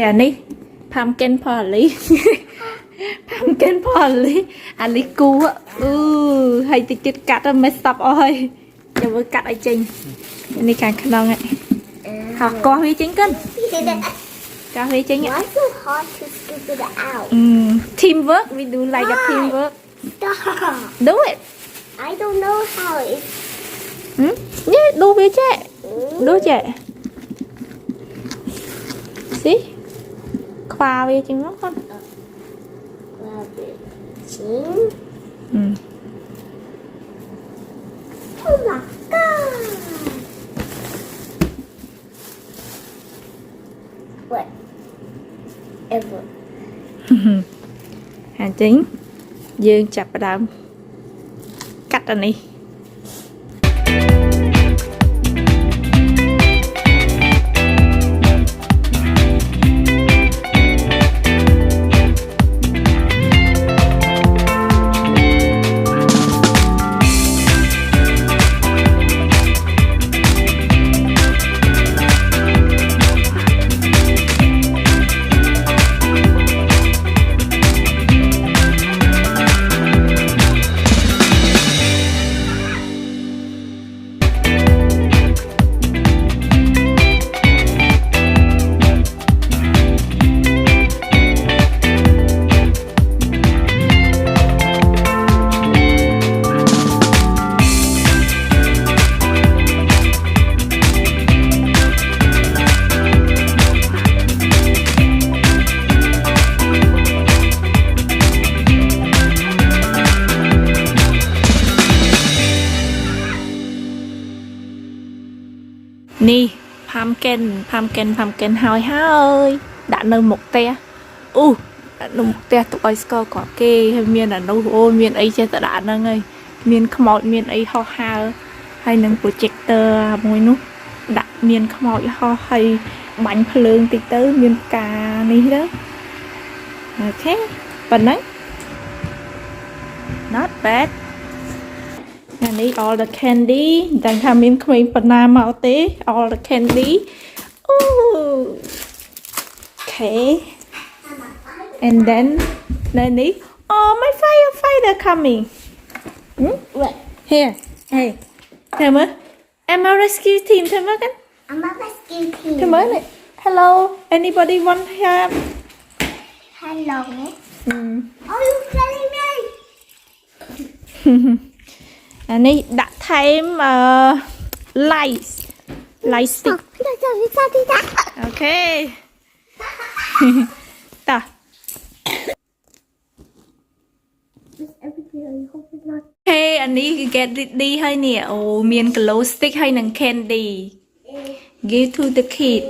anh đi pumpkin Polly pumpkin Polly anh đi cua hay thì chết cắt rồi mới stop ơi cho với cắt ở trên anh đi càng khăn đông ấy học có huy chính cân có huy chính Why so hard to scoop it out? Teamwork we do like a teamwork Stop. do it I don't know how it. yeah do với trẻ do trẻ see khoa với chính nó con Grab it. See? Oh my god. Whatever. hành chính dương chập vào đám cắt anh đi nè pumpkin hỏi hơi đã nấu một te đã nấu một te tụi ai score có kê hay miền là nấu ô miền ấy chơi tự đã nâng ơi miền khmoi miền ấy ho ha hay nâng projector môi nút đã miền khmoi ho hay bánh phượng tí tới miền cà ní đó ok phần đấy not bad and eat all the candy. Then come in clean banana out there. All the candy. Ooh. Okay. And then eat. Oh, my firefighter coming. What? Here. Hey. Thế mới. Em rescue team thế mới. I'm a rescue team. Thế mới này. Hello. Anybody want help? Hello. Are you killing me? anh ấy đã thêm light stick ok ta hey anh ấy get đi hơi nè miền glow stick hay nằng candy give to the kid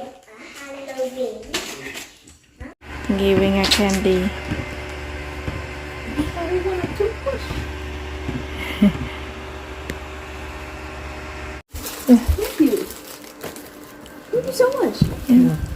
giving a candy Thank you. Thank you so much. Yeah.